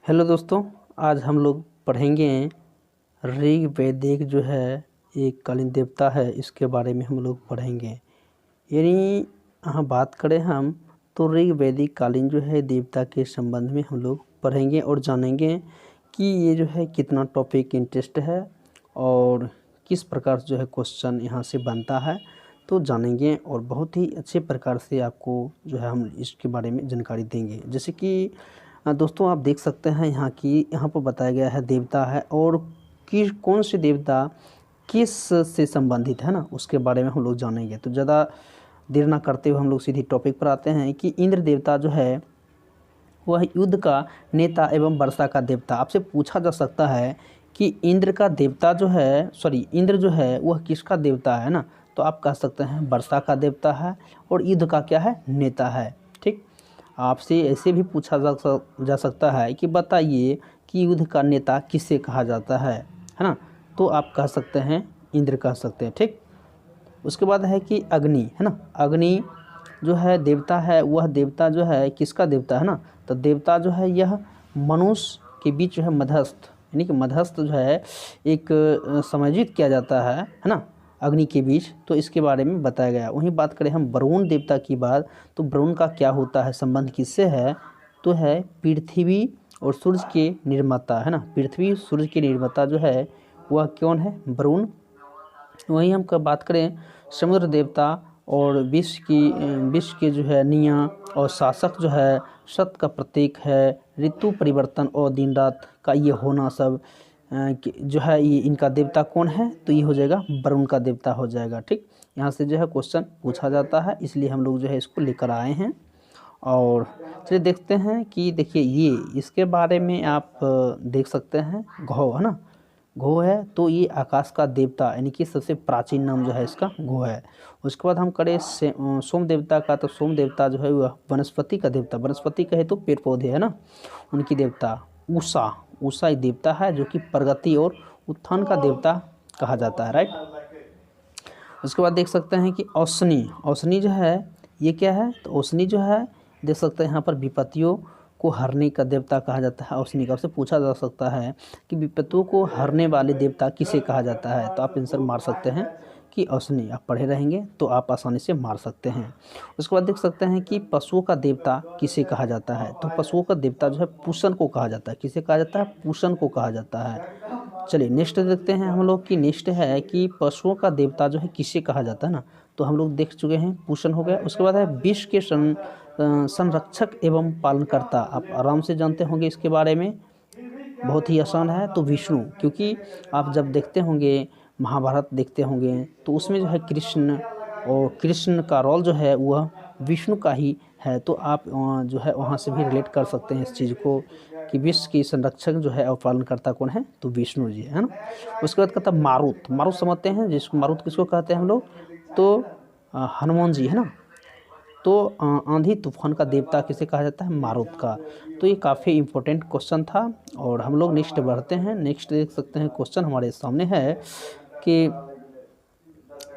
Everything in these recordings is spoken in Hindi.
हेलो दोस्तों, आज हम लोग पढ़ेंगे ऋग वैदिक जो है एक कालीन देवता है, इसके बारे में हम लोग पढ़ेंगे। यानी हाँ, बात करें हम तो ऋग वैदिक कालीन जो है देवता के संबंध में हम लोग पढ़ेंगे और जानेंगे कि ये जो है कितना टॉपिक इंटरेस्ट है और किस प्रकार से जो है क्वेश्चन यहाँ से बनता है, तो जानेंगे और बहुत ही अच्छे प्रकार से आपको जो है हम इसके बारे में जानकारी देंगे। जैसे कि दोस्तों आप देख सकते हैं यहाँ पर बताया गया है देवता है और कि कौन से देवता किस से संबंधित है ना, उसके बारे में हम लोग जानेंगे। तो ज़्यादा देर ना करते हुए हम लोग सीधी टॉपिक पर आते हैं कि इंद्र देवता जो है वह युद्ध का नेता एवं वर्षा का देवता। आपसे पूछा जा सकता है कि इंद्र का देवता जो है इंद्र जो है वह किसका देवता है ना, तो आप कह सकते हैं वर्षा का देवता है और युद्ध का क्या है, नेता है। ठीक, आपसे ऐसे भी पूछा जा सकता है कि बताइए कि युद्ध का नेता किसे कहा जाता है ना, तो आप कह सकते हैं इंद्र कह सकते हैं। ठीक, उसके बाद है कि अग्नि है ना, अग्नि जो है देवता है, वह देवता जो है किसका देवता है ना, तो देवता जो है यह मनुष्य के बीच जो है मध्यस्थ, यानी कि मध्यस्थ जो है एक समायोजित किया जाता है ना अग्नि के बीच, तो इसके बारे में बताया गया। वहीं बात करें हम वरुण देवता की बात, तो वरुण का क्या होता है, संबंध किससे है, तो है पृथ्वी और सूर्य के निर्माता है ना, पृथ्वी सूर्य के निर्माता जो है वह कौन है, वरुण। वहीं हम कब बात करें समुद्र देवता और विश्व के जो है नियम और शासक जो है, सत्य का प्रतीक है, ऋतु परिवर्तन और दिन रात का ये होना सब जो है ये इनका देवता कौन है, तो ये हो जाएगा वरुण का देवता हो जाएगा। ठीक, यहाँ से जो है क्वेश्चन पूछा जाता है, इसलिए हम लोग जो है इसको लेकर आए हैं। और चलिए देखते हैं कि देखिए ये इसके बारे में आप देख सकते हैं घो है ना, घो है तो ये आकाश का देवता यानी कि सबसे प्राचीन नाम जो है इसका घो है। उसके बाद हम करें सोम देवता का, तो सोम देवता जो है वह वनस्पति का देवता, वनस्पति कहे तो पेड़ पौधे है ना, उनकी देवता उषा, उषा एक देवता है जो कि प्रगति और उत्थान का देवता कहा जाता है। राइट, उसके बाद देख सकते हैं कि औसनी, औसनी जो है ये क्या है, तो औसनी जो है देख सकते हैं यहाँ पर विपत्तियों को हरने का देवता कहा जाता है औसनी का। आपसे पूछा जा सकता है कि विपत्तियों को हरने वाले देवता किसे कहा जाता है, तो आप आंसर मार सकते हैं कि औसनी। आप पढ़े रहेंगे तो आप आसानी से मार सकते हैं। उसके बाद देख सकते हैं कि पशुओं का देवता किसे कहा जाता है, तो पशुओं का देवता जो है पूषण को कहा जाता है। किसे कहा जाता है, पूषण को कहा जाता है। चलिए नेक्स्ट देखते हैं हम लोग कि नेक्स्ट है कि पशुओं का देवता जो है किसे कहा जाता है ना, तो हम लोग देख चुके हैं पूषण हो गया। उसके बाद है विश्व के संरक्षक एवं पालनकर्ता, आप आराम से जानते होंगे इसके बारे में, बहुत ही आसान है, तो विष्णु। क्योंकि आप जब देखते होंगे महाभारत देखते होंगे तो उसमें जो है कृष्ण और कृष्ण का रोल जो है वह विष्णु का ही है, तो आप जो है वहाँ से भी रिलेट कर सकते हैं इस चीज़ को कि विश्व की संरक्षक जो है और पालनकर्ता कौन है, तो विष्णु जी है ना। उसके बाद कहता है मारुत, मारुत समझते हैं जिसको मारुत किसको कहते हैं हम लोग, तो हनुमान जी है ना। तो आंधी तूफान का देवता किसे कहा जाता है, मारुत का। तो ये काफ़ी इम्पोर्टेंट क्वेश्चन था और हम लोग नेक्स्ट बढ़ते हैं। नेक्स्ट देख सकते हैं क्वेश्चन हमारे सामने है कि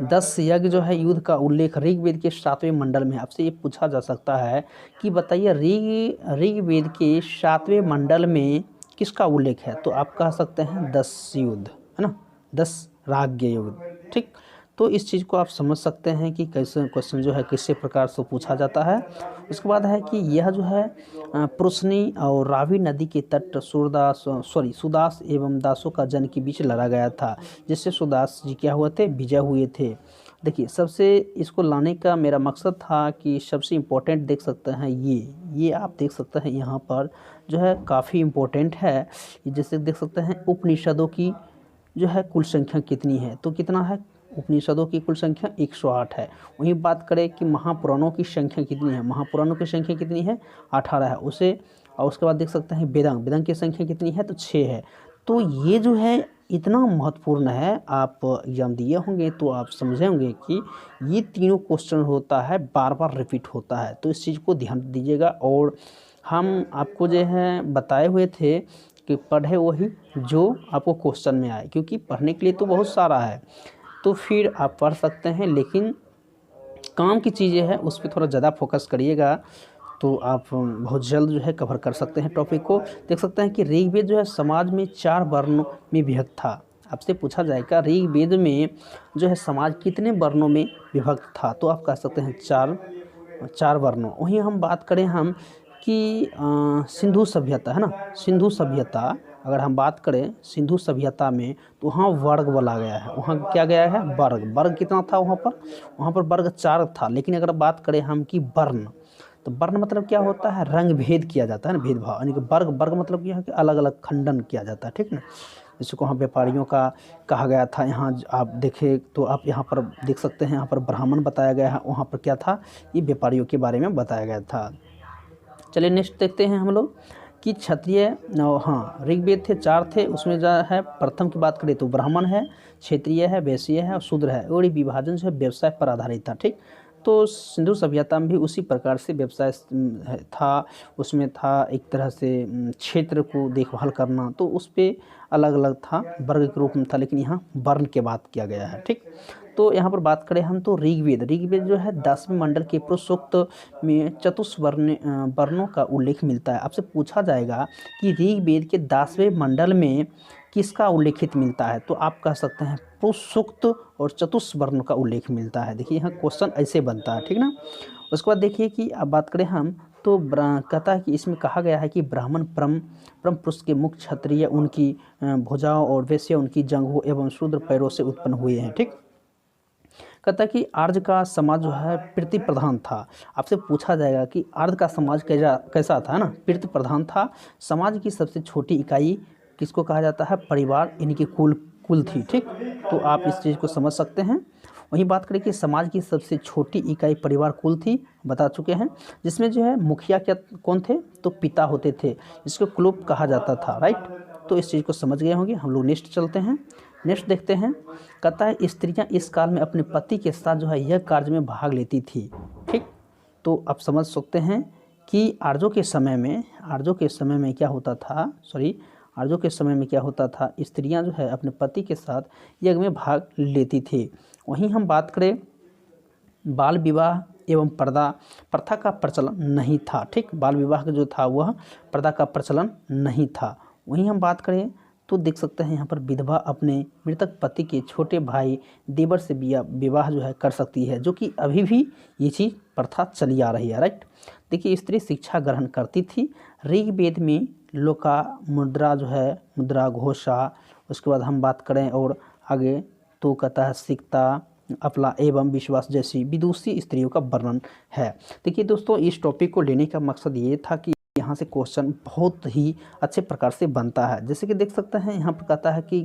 10 यज्ञ जो है युद्ध का उल्लेख ऋग्वेद के 7वें मंडल में। आपसे ये पूछा जा सकता है कि बताइए ऋग्वेद के 7वें मंडल में किसका उल्लेख है, तो आप कह सकते हैं 10 युद्ध है ना, 10 राज्य युद्ध। ठीक, तो इस चीज़ को आप समझ सकते हैं कि कैसे क्वेश्चन जो है किस प्रकार से पूछा जाता है। उसके बाद है कि यह जो है पुरुषनी और रावी नदी के तट सुदास एवं दासों का जन के बीच लड़ा गया था, जिससे सुदास जी क्या हुए थे, विजय हुए थे। देखिए सबसे इसको लाने का मेरा मकसद था कि सबसे इम्पोर्टेंट देख सकते हैं ये आप देख सकते हैं यहाँ पर जो है काफ़ी इम्पोर्टेंट है। जैसे देख सकते हैं उपनिषदों की जो है कुल संख्या कितनी है, तो कितना है, उपनिषदों की कुल संख्या 108 है। वहीं बात करें कि महापुराणों की संख्या कितनी है, महापुराणों की संख्या कितनी है, 18 है उसे। और उसके बाद देख सकते हैं वेदांग, वेदांग की संख्या कितनी है, तो 6 है। तो ये जो है इतना महत्वपूर्ण है, आप एग्जाम दिए होंगे तो आप समझे होंगे कि ये तीनों क्वेश्चन होता है बार बार रिपीट होता है, तो इस चीज़ को ध्यान दीजिएगा। और हम आपको जो है बताए हुए थे कि पढ़े वही जो आपको क्वेश्चन में आए, क्योंकि पढ़ने के लिए तो बहुत सारा है, तो फिर आप पढ़ सकते हैं, लेकिन काम की चीज़ें हैं उस पर थोड़ा ज़्यादा फोकस करिएगा तो आप बहुत जल्द जो है कवर कर सकते हैं टॉपिक को। देख सकते हैं कि ऋग्वेद जो है समाज में 4 वर्णों में विभक्त था। आपसे पूछा जाएगा ऋग्वेद में जो है समाज कितने वर्णों में विभक्त था, तो आप कह सकते हैं 4 वर्णों। वहीं हम बात करें हम कि सिंधु सभ्यता है ना, सिंधु सभ्यता अगर हम बात करें सिंधु सभ्यता में, तो वहाँ वर्ग बोला गया है। वहाँ क्या गया है, वर्ग। वर्ग कितना था वहाँ पर वर्ग 4 था। लेकिन अगर बात करें हम कि वर्ण, तो वर्ण मतलब क्या होता है, रंग भेद किया जाता है ना, भेदभाव। यानी कि वर्ग, वर्ग मतलब क्या है कि अलग अलग खंडन किया जाता है, ठीक ना। जिसको वहाँ व्यापारियों का कहा गया था। यहाँ आप देखें तो आप यहाँ पर देख सकते हैं, यहाँ पर ब्राह्मण बताया गया है, वहाँ पर क्या था, ये व्यापारियों के बारे में बताया गया था। चलिए नेक्स्ट देखते हैं हम लोग कि क्षत्रिय, हाँ ऋग्वेद थे 4 थे, उसमें जो है प्रथम की बात करें तो ब्राह्मण है, क्षेत्रीय है, वैश्य है और शूद्र है। और ये विभाजन जो है व्यवसाय पर आधारित था, ठीक। तो सिंधु सभ्यता में भी उसी प्रकार से व्यवसाय था। उसमें था एक तरह से क्षेत्र को देखभाल करना, तो उस पर अलग अलग था, वर्ग के रूप में था। लेकिन यहाँ वर्ण के बात किया गया है, ठीक। तो यहाँ पर बात करें हम तो ऋग्वेद जो है 10वें मंडल के पुरुषोक्त में वर्णों का उल्लेख मिलता है। आपसे पूछा जाएगा कि ऋग्वेद के 10वें मंडल में किसका उल्लेखित मिलता है, तो आप कह सकते हैं पुरुष सूक्त और चतुस्वर्ण का उल्लेख मिलता है। देखिए यहाँ क्वेश्चन ऐसे बनता है, ठीक ना। उसके बाद देखिए कि अब बात करें हम तो कहता है कि इसमें कहा गया है कि ब्राह्मण परम पुरुष के मुख्य, क्षत्रिय उनकी भुजाओं और वैश्य उनकी जंघों एवं शूद्र पैरों से उत्पन्न हुए हैं, ठीक। कहता है कि आर्य का समाज जो है पितृ प्रधान था। आपसे पूछा जाएगा कि आर्य का समाज कैसा था ना, पितृ प्रधान था। समाज की सबसे छोटी इकाई किसको कहा जाता है, परिवार, इनकी कुल थी, ठीक। तो आप इस चीज़ को समझ सकते हैं। वहीं बात करें कि समाज की सबसे छोटी इकाई परिवार कुल थी, बता चुके हैं। जिसमें जो है मुखिया क्या कौन थे, तो पिता होते थे, जिसको कुलुप कहा जाता था, राइट। तो इस चीज़ को समझ गए होंगे। हम लोग नेक्स्ट चलते हैं। नेक्स्ट देखते हैं। कहता है स्त्रियां इस काल में अपने पति के साथ जो है यह कार्य में भाग लेती थी, ठीक। तो आप समझ सकते हैं कि आर्यों के समय में क्या होता था, आर्यों के समय में क्या होता था, स्त्रियां जो है अपने पति के साथ यज्ञ में भाग लेती थी। वहीं हम बात करें बाल विवाह एवं प्रथा का प्रचलन नहीं था, ठीक। बाल विवाह का जो था वह प्रथा का प्रचलन नहीं था। वहीं हम बात करें तो देख सकते हैं यहाँ पर विधवा अपने मृतक पति के छोटे भाई देवर से विवाह जो है कर सकती है, जो कि अभी भी ये चीज़ प्रथा चली आ रही है, राइट। देखिए स्त्री शिक्षा ग्रहण करती थी। ऋग्वेद में लोका मुद्रा जो है, मुद्रा घोषा, उसके बाद हम बात करें और आगे तो कहता है सिकता, अपला एवं विश्वास जैसी विदुषी स्त्रियों का वर्णन है। देखिए दोस्तों, इस टॉपिक को लेने का मकसद ये था कि यहाँ से क्वेश्चन बहुत ही अच्छे प्रकार से बनता है। जैसे कि देख सकते हैं यहाँ पर कहता है कि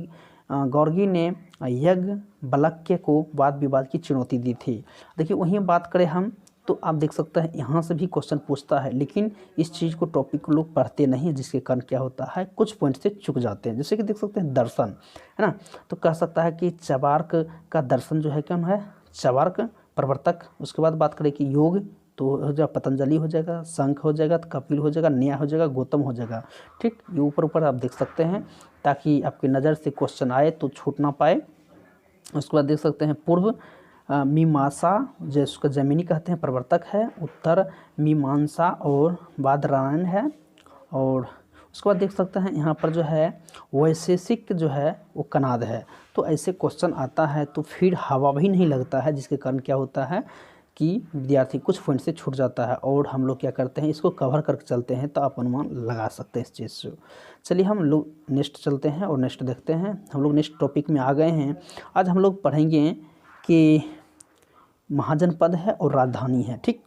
गौर्गी ने यज्ञ बलक्य को वाद विवाद की चुनौती दी थी। देखिए वहीं बात करें हम तो आप देख सकते हैं यहाँ से भी क्वेश्चन पूछता है, लेकिन इस चीज़ को टॉपिक को लोग पढ़ते नहीं, जिसके कारण क्या होता है कुछ पॉइंट से चुक जाते हैं। जैसे कि देख सकते हैं दर्शन है ना, तो कह सकता है कि चबार्क का दर्शन जो है कौन है, चबार्क प्रवर्तक। उसके बाद बात करें कि योग तो हो जाएगा पतंजलि हो जाएगा, शंख हो जाएगा, कपिल हो जाएगा, न्याय हो जाएगा, गौतम हो जाएगा, ठीक। ये ऊपर आप देख सकते हैं ताकि आपकी नज़र से क्वेश्चन आए तो छूट ना पाए। उसके बाद देख सकते हैं पूर्व मीमांसा जिसको जमीनी कहते हैं प्रवर्तक है, उत्तर मीमांसा और बादरायण है। और उसके बाद देख सकते हैं यहाँ पर जो है वैशेषिक जो है वो कनाद है। तो ऐसे क्वेश्चन आता है तो फिर हवा भी नहीं लगता है, जिसके कारण क्या होता है कि विद्यार्थी कुछ पॉइंट से छूट जाता है। और हम लोग क्या करते हैं इसको कवर करके चलते हैं, तो आप अनुमान लगा सकते हैं इस चीज़ से। चलिए हम लोग नेक्स्ट चलते हैं और नेक्स्ट देखते हैं। हम लोग नेक्स्ट टॉपिक में आ गए हैं। आज हम लोग पढ़ेंगे कि महाजनपद है और राजधानी है, ठीक।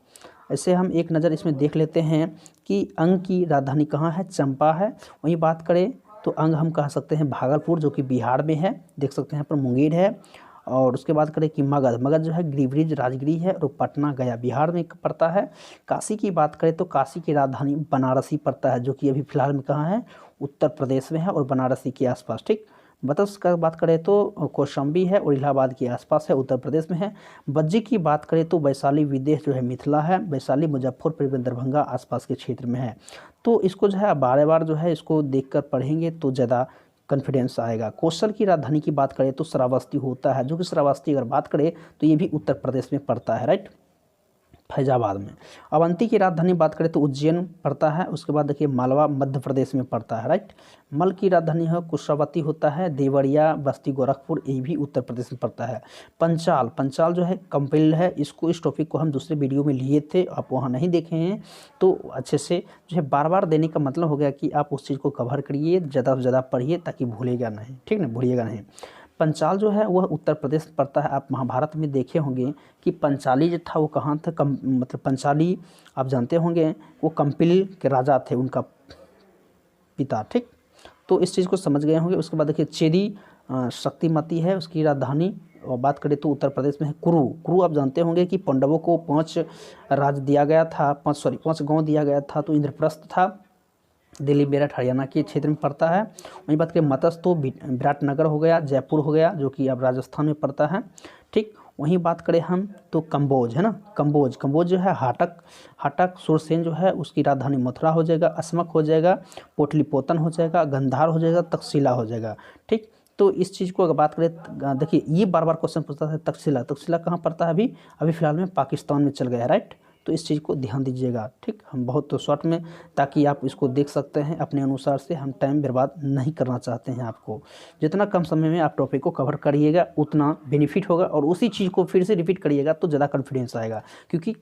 ऐसे हम एक नज़र इसमें देख लेते हैं कि अंग की राजधानी कहाँ है, चंपा है। वहीं बात करें तो अंग हम कह सकते हैं भागलपुर, जो कि बिहार में है, देख सकते हैं यहाँ पर मुंगेर है। और उसके बाद करें कि मगध जो है गिरिब्रिज राजगिरी है, और पटना गया बिहार में पड़ता है। काशी की बात करें तो काशी की राजधानी बनारसी पड़ता है, जो कि अभी फिलहाल में कहाँ है, उत्तर प्रदेश में है और बनारसी के आसपास, ठीक। बतस का बात करें तो कौशाम्बी है और इलाहाबाद के आसपास है, उत्तर प्रदेश में है। बज्जी की बात करें तो वैशाली विदेश जो है मिथिला है, वैशाली मुजफ्फरपुर दरभंगा आसपास के क्षेत्र में है। तो इसको जो है बार बार जो है इसको देखकर पढ़ेंगे तो ज़्यादा कॉन्फिडेंस आएगा। कौशल की राजधानी की बात करें तो श्रावस्ती होता है, जो कि श्रावस्ती अगर बात करें तो ये भी उत्तर प्रदेश में पड़ता है, राइट। फैजाबाद में। अवंती की राजधानी बात करें तो उज्जैन पड़ता है। उसके बाद देखिए मालवा मध्य प्रदेश में पड़ता है, राइट। मल की राजधानी है कुशावती होता है। देवरिया बस्ती गोरखपुर ये भी उत्तर प्रदेश में पड़ता है। पंचाल, पंचाल जो है कंपाइल्ड है। इस टॉपिक को हम दूसरे वीडियो में लिए थे, आप वहाँ नहीं देखे हैं तो अच्छे से जो है बार बार देने का मतलब हो गया कि आप उस चीज़ को कवर करिए, ज़्यादा से ज़्यादा पढ़िए ताकि भूलेगा नहीं, ठीक ना, भूलिएगा नहीं। पंचाल जो है वह उत्तर प्रदेश में पड़ता है। आप महाभारत में देखे होंगे कि पंचाली जो था वो कहाँ था, मतलब पंचाली आप जानते होंगे वो कंपिल के राजा थे, उनका पिता, ठीक। तो इस चीज़ को समझ गए होंगे। उसके बाद देखिए चेदी शक्तिमती है, उसकी राजधानी। और बात करें तो उत्तर प्रदेश में है कुरु। कुरु आप जानते होंगे कि पांडवों को 5 राज्य दिया गया था, 5 गांव दिया गया था। तो इंद्रप्रस्थ था, दिल्ली मेरठ हरियाणा के क्षेत्र में पड़ता है। वहीं बात करें मत्स्य तो विराटनगर हो गया, जयपुर हो गया जो कि अब राजस्थान में पड़ता है, ठीक। वहीं बात करें हम तो कंबोज है ना, कंबोज, कंबोज जो है हाटक, हाटक सुरसेन जो है उसकी राजधानी मथुरा हो जाएगा। अस्मक हो जाएगा, पोटलीपोतन हो जाएगा, गंधार हो जाएगा, तक्षशिला हो जाएगा, ठीक। तो इस चीज़ को अगर बात करें, देखिए ये बार बार क्वेश्चन पूछता है तक्षशिला, तक्षशिला कहाँ पड़ता है, अभी फिलहाल में पाकिस्तान में चल गया है, राइट। तो इस चीज़ को ध्यान दीजिएगा, ठीक। हम बहुत तो शॉर्ट में, ताकि आप इसको देख सकते हैं अपने अनुसार से, हम टाइम बर्बाद नहीं करना चाहते हैं आपको। जितना कम समय में आप टॉपिक को कवर करिएगा उतना बेनिफिट होगा, और उसी चीज़ को फिर से रिपीट करिएगा तो ज़्यादा कॉन्फिडेंस आएगा। क्योंकि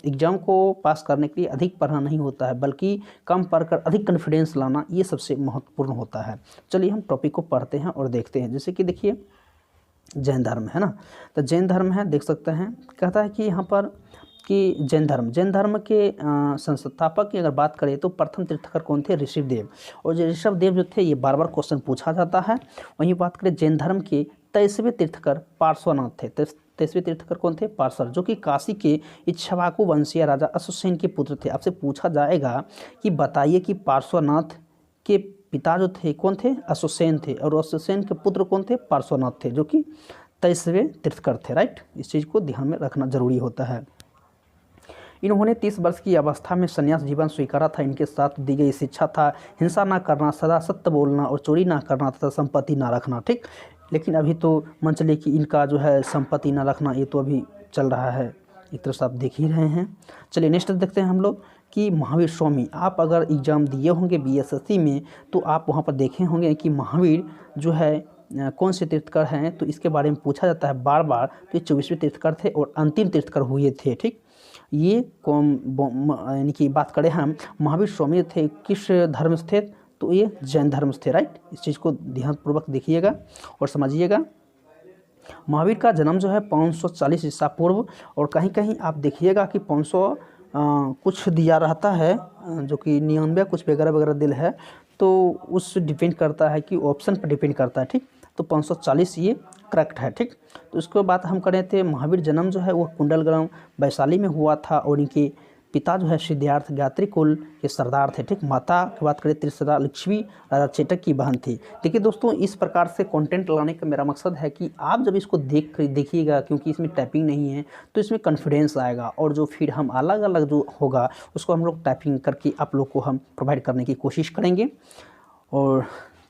एग्ज़ाम को पास करने के लिए अधिक पढ़ना नहीं होता है, बल्कि कम पढ़कर अधिक कॉन्फिडेंस लाना, ये सबसे महत्वपूर्ण होता है। चलिए हम टॉपिक को पढ़ते हैं और देखते हैं। जैसे कि देखिए जैन धर्म है ना, तो जैन धर्म है, देख सकते हैं, कहता है कि यहाँ पर कि जैन धर्म के संस्थापक की अगर बात करें तो प्रथम तीर्थंकर कौन थे, ऋषभदेव। और जो ऋषभदेव जो थे ये बार बार क्वेश्चन पूछा जाता है। वहीं बात करें जैन धर्म के 23वें तीर्थंकर पार्श्वनाथ थे। 23वें तीर्थंकर कौन थे, पार्श्व, जो कि काशी के इक्ष्वाकु वंशीय राजा अश्वसेन के पुत्र थे। आपसे पूछा जाएगा कि बताइए कि पार्श्वनाथ के पिता जो थे कौन थे, अश्वसेन थे, और अश्वसेन के पुत्र कौन थे, पार्श्वनाथ थे, जो कि 23वें तीर्थंकर थे, राइट। इस चीज़ को ध्यान में रखना जरूरी होता है। इन्होंने 30 वर्ष की अवस्था में संन्यास जीवन स्वीकारा था। इनके साथ दी गई शिक्षा था हिंसा ना करना, सदा सत्य बोलना और चोरी ना करना तथा संपत्ति ना रखना, ठीक। लेकिन अभी तो मान चलिए कि इनका जो है संपत्ति ना रखना ये तो अभी चल रहा है, एक तरह से आप देख ही रहे हैं। चलिए नेक्स्ट देखते हैं हम लोग कि महावीर स्वामी। आप अगर एग्ज़ाम दिए होंगे बीएसएससी में तो आप वहाँ पर देखे होंगे कि महावीर जो है कौन से तीर्थंकर हैं, तो इसके बारे में पूछा जाता है बार बार। तो ये 24वें तीर्थंकर थे और अंतिम तीर्थंकर हुए थे, ठीक। ये कौन, यानी कि बात करें हम महावीर स्वामी थे किस धर्म से थे, तो ये जैन धर्म से थे, राइट। इस चीज़ को ध्यानपूर्वक देखिएगा और समझिएगा। महावीर का जन्म जो है 540 ईसा पूर्व, और कहीं कहीं आप देखिएगा कि 500 कुछ दिया रहता है, जो कि 99 कुछ वगैरह वगैरह दिल है, तो उस डिपेंड करता है कि ऑप्शन पर डिपेंड करता है, ठीक। तो 540 ये करेक्ट है, ठीक। तो इसके बाद हम करें थे महावीर जन्म जो है वो कुंडलग्राम वैशाली में हुआ था, और इनके पिता जो है सिद्धार्थ गायत्री कुल के सरदार थे, ठीक। माता की बात करें त्रिशरा लक्ष्मी राजा चेटक की बहन थी। देखिए दोस्तों, इस प्रकार से कंटेंट लाने का मेरा मकसद है कि आप जब इसको देखिएगा, क्योंकि इसमें टाइपिंग नहीं है तो इसमें कॉन्फिडेंस आएगा, और जो फिर हम अलग अलग जो होगा उसको हम लोग टाइपिंग करके आप लोग को हम प्रोवाइड करने की कोशिश करेंगे। और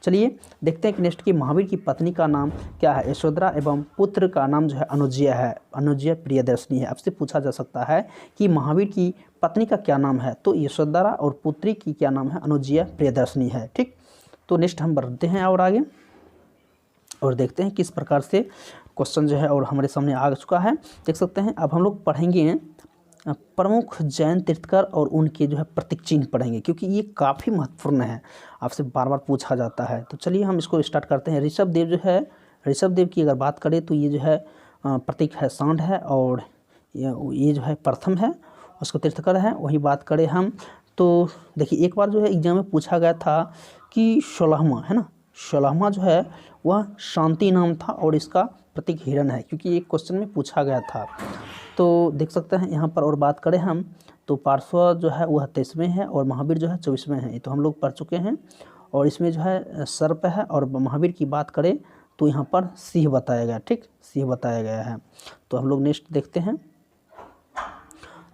चलिए देखते हैं कि नेक्स्ट की महावीर की पत्नी का नाम क्या है, यशोधरा, एवं पुत्र का नाम जो है अनुजय है, अनुजय प्रियदर्शनी है। आपसे पूछा जा सकता है कि महावीर की पत्नी का क्या नाम है, तो यशोधरा, और पुत्री की क्या नाम है, अनुजय प्रियदर्शनी है, ठीक। तो नेक्स्ट हम बढ़ते हैं और आगे और देखते हैं किस प्रकार से क्वेश्चन जो है और हमारे सामने आ चुका है, देख सकते हैं। अब हम लोग पढ़ेंगे प्रमुख जैन तीर्थंकर और उनके जो है प्रतीक चिन्ह पढ़ेंगे, क्योंकि ये काफ़ी महत्वपूर्ण है, आपसे बार बार पूछा जाता है। तो चलिए हम इसको स्टार्ट करते हैं। ऋषभदेव जो है, ऋषभदेव की अगर बात करें तो ये जो है प्रतीक है सांड है, और ये जो है प्रथम है, उसको तीर्थंकर है। वही बात करें हम तो देखिए एक बार जो है एग्जाम में पूछा गया था कि 16वां है ना, 16वां जो है वह शांति नाम था, और इसका प्रतीक हिरण है, क्योंकि एक क्वेश्चन में पूछा गया था। तो देख सकते हैं यहाँ पर। और बात करें हम तो पार्श्व जो है वह 23वें है, और महावीर जो है 24वें है, ये तो हम लोग पढ़ चुके हैं। और इसमें जो है सर्प है, और महावीर की बात करें तो यहाँ पर सिंह बताया गया, ठीक, सिंह बताया गया है। तो हम लोग नेक्स्ट देखते हैं।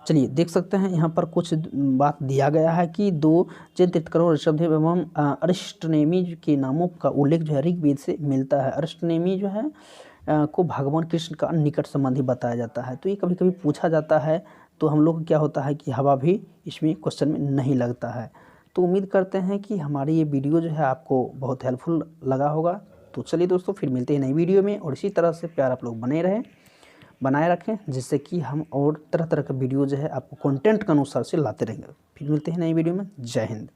चलिए देख सकते हैं यहाँ पर कुछ बात दिया गया है कि 2 जैन तीर्थंकरों ऋषभदेव एवं अरिष्टनेमी के नामों का उल्लेख जो है ऋग्वेद से मिलता है। अरिष्टनेमी जो है को भगवान कृष्ण का निकट संबंधी बताया जाता है। तो ये कभी कभी पूछा जाता है तो हम लोग क्या होता है कि हवा भी इसमें क्वेश्चन में नहीं लगता है। तो उम्मीद करते हैं कि हमारी ये वीडियो जो है आपको बहुत हेल्पफुल लगा होगा। तो चलिए दोस्तों, फिर मिलते हैं नई वीडियो में, और इसी तरह से प्यार आप लोग बनाए रखें, जिससे कि हम और तरह तरह का वीडियो जो है आपको कंटेंट के अनुसार से लाते रहेंगे। फिर मिलते हैं नई वीडियो में। जय हिंद।